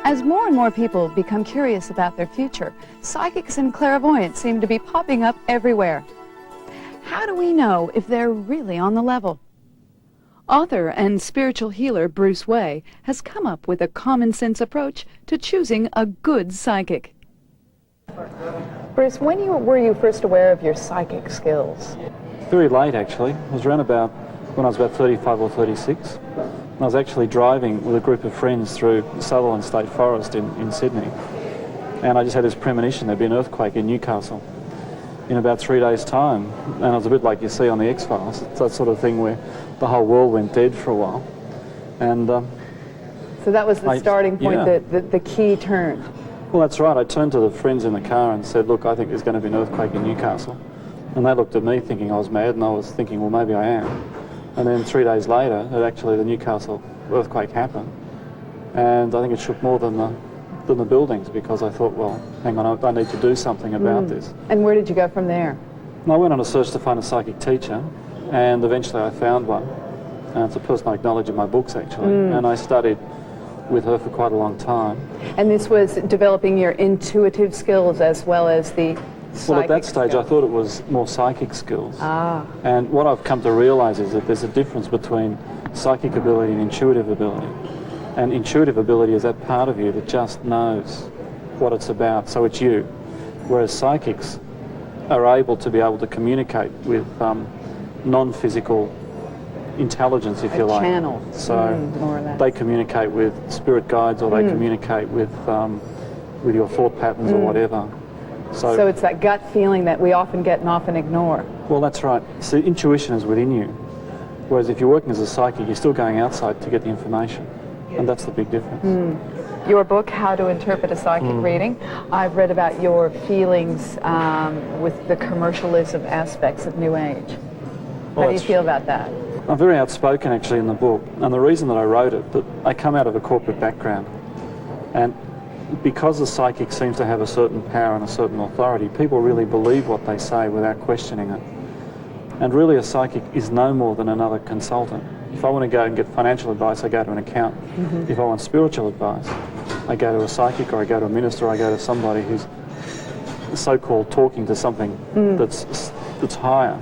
As more and more people become curious about their future, psychics and clairvoyants seem to be popping up everywhere. How do we know if they're really on the level? Author and spiritual healer Bruce Way has come up with a common-sense approach to choosing a good psychic. Bruce, when were you first aware of your psychic skills? Very late, actually. It was around about when I was about 35 or 36. And I was actually driving with a group of friends through Sutherland State Forest in Sydney. And I just had this premonition there'd be an earthquake in Newcastle in about 3 days' time. And it was a bit like you see on the X-Files. It's that sort of thing where the whole world went dead for a while. And so that was the starting point, yeah. the key turned. Well, that's right. I turned to the friends in the car and said, look, I think there's going to be an earthquake in Newcastle. And they looked at me thinking I was mad, and I was thinking, well, maybe I am. And then 3 days later, the Newcastle earthquake happened. And I think it shook more than the buildings, because I thought, well, hang on, I need to do something about this. And where did you go from there? And I went on a search to find a psychic teacher, and eventually I found one. And it's a person I acknowledge in my books, actually. And I studied with her for quite a long time. And this was developing your intuitive skills as well as the psychic Well, at that stage, skills. I thought it was more psychic skills. Ah. And what I've come to realise is that there's a difference between psychic ability and intuitive ability. And intuitive ability is that part of you that just knows what it's about, so it's you. Whereas psychics are able to communicate with non-physical intelligence, if you like. Channel. So more or less. they communicate with spirit guides, or they communicate with your thought patterns or whatever. So it's that gut feeling that we often get and often ignore. Well, that's right. So intuition is within you. Whereas if you're working as a psychic, you're still going outside to get the information. And that's the big difference. Your book, How to Interpret a Psychic Reading, I've read about your feelings with the commercialism aspects of New Age. How do you feel about that? I'm very outspoken, actually, in the book. And the reason that I wrote it, that I come out of a corporate background. And because the psychic seems to have a certain power and a certain authority, people really believe what they say without questioning it. And really a psychic is no more than another consultant. If I want to go and get financial advice, I go to an accountant. If I want spiritual advice, I go to a psychic, or I go to a minister, or I go to somebody who's so-called talking to something that's higher.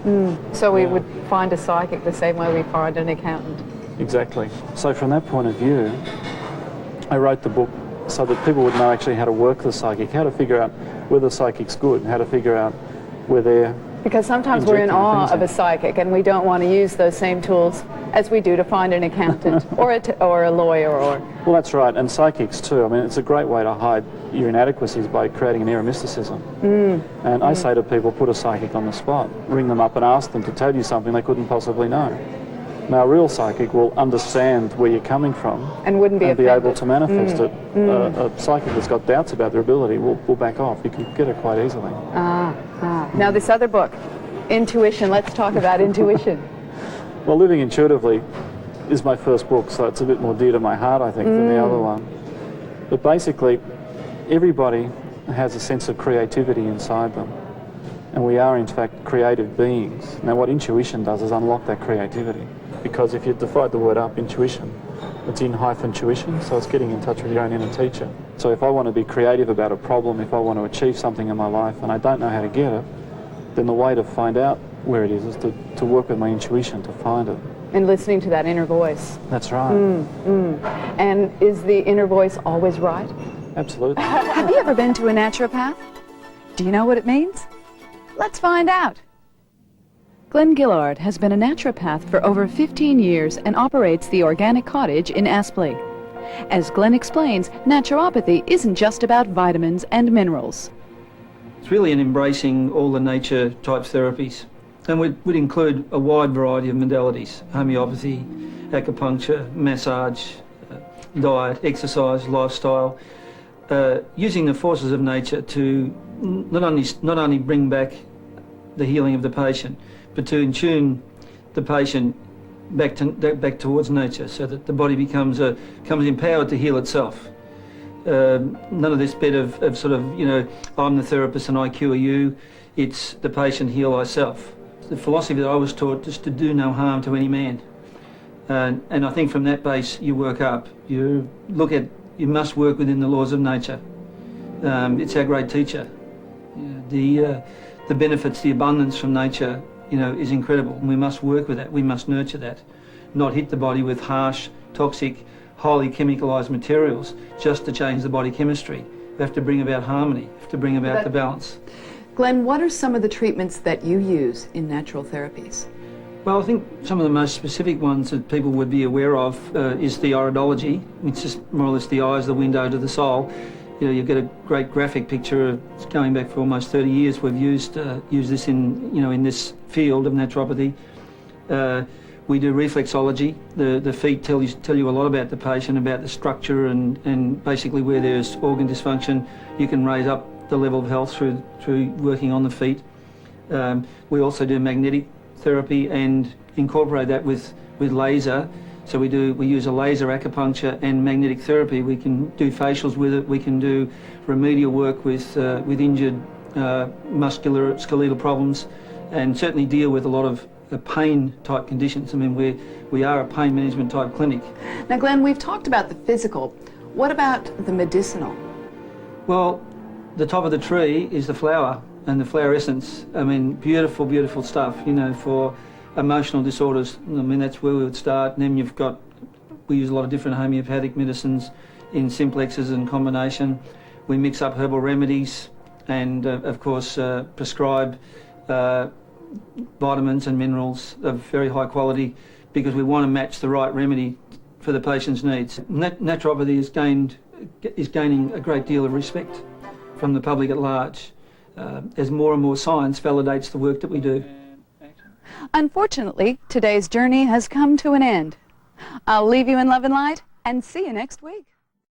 So we would find a psychic the same way we find an accountant. Exactly. So from that point of view, I wrote the book so that people would know actually how to work the psychic, how to figure out whether the psychic's good, how to figure out where they're... Because sometimes we're in awe of a psychic and we don't want to use those same tools as we do to find an accountant or a lawyer or... Well, that's right, and psychics too. I mean, it's a great way to hide your inadequacies by creating an air of mysticism. And I say to people, put a psychic on the spot, ring them up and ask them to tell you something they couldn't possibly know. Now, a real psychic will understand where you're coming from and wouldn't be able to manifest it. A psychic that's got doubts about their ability will back off. You can get it quite easily. Now, this other book, Intuition, let's talk about intuition. Well, Living Intuitively is my first book, so it's a bit more dear to my heart, I think, than the other one. But basically, everybody has a sense of creativity inside them. And we are, in fact, creative beings. Now, what intuition does is unlock that creativity. Because if you divide the word up, intuition, it's in-tuition, so it's getting in touch with your own inner teacher. So if I want to be creative about a problem, if I want to achieve something in my life and I don't know how to get it, then the way to find out where it is to work with my intuition to find it. And listening to that inner voice. That's right. And is the inner voice always right? Absolutely. Have you ever been to a naturopath? Do you know what it means? Let's find out. Glen Gillard has been a naturopath for over 15 years and operates the Organic Cottage in Aspley. As Glen explains, naturopathy isn't just about vitamins and minerals. It's really an embracing all the nature type therapies, and would include a wide variety of modalities: homeopathy, acupuncture, massage, diet, exercise, lifestyle, using the forces of nature to not only bring back the healing of the patient, but to tune the patient back towards nature, so that the body becomes empowered to heal itself. None of this bit of sort of, you know, I'm the therapist and I cure you. It's the patient heal thyself. The philosophy that I was taught is to do no harm to any man. And I think from that base you work up. You look at You must work within the laws of nature. It's our great teacher. The benefits, the abundance from nature, is incredible, and we must work with that. We must nurture that, not hit the body with harsh, toxic, highly chemicalised materials just to change the body chemistry. We have to bring about harmony, we have to bring about the balance. Glenn, what are some of the treatments that you use in natural therapies? Well, I think some of the most specific ones that people would be aware of is the Iridology, which is more or less the eye is the window to the soul. You get a great graphic picture of, going back for almost 30 years, we've used this in this field of naturopathy. We do reflexology. The feet tell you a lot about the patient, about the structure, and basically where there's organ dysfunction, you can raise up the level of health through working on the feet. We also do magnetic therapy and incorporate that with laser. So we use a laser acupuncture and magnetic therapy. We can do facials with it. We can do remedial work with injured muscular skeletal problems, and certainly deal with a lot of pain type conditions. I mean, we are a pain management type clinic. Now, Glenn, we've talked about the physical. What about the medicinal? Well, the top of the tree is the flower and the flower essence. I mean, beautiful, beautiful stuff, for emotional disorders. I mean, that's where we would start. And then we use a lot of different homeopathic medicines in simplexes and combination. We mix up herbal remedies and, of course, prescribe vitamins and minerals of very high quality, because we want to match the right remedy for the patient's needs. Naturopathy is gaining a great deal of respect from the public at large, as more and more science validates the work that we do. Unfortunately, today's journey has come to an end. I'll leave you in love and light and see you next week.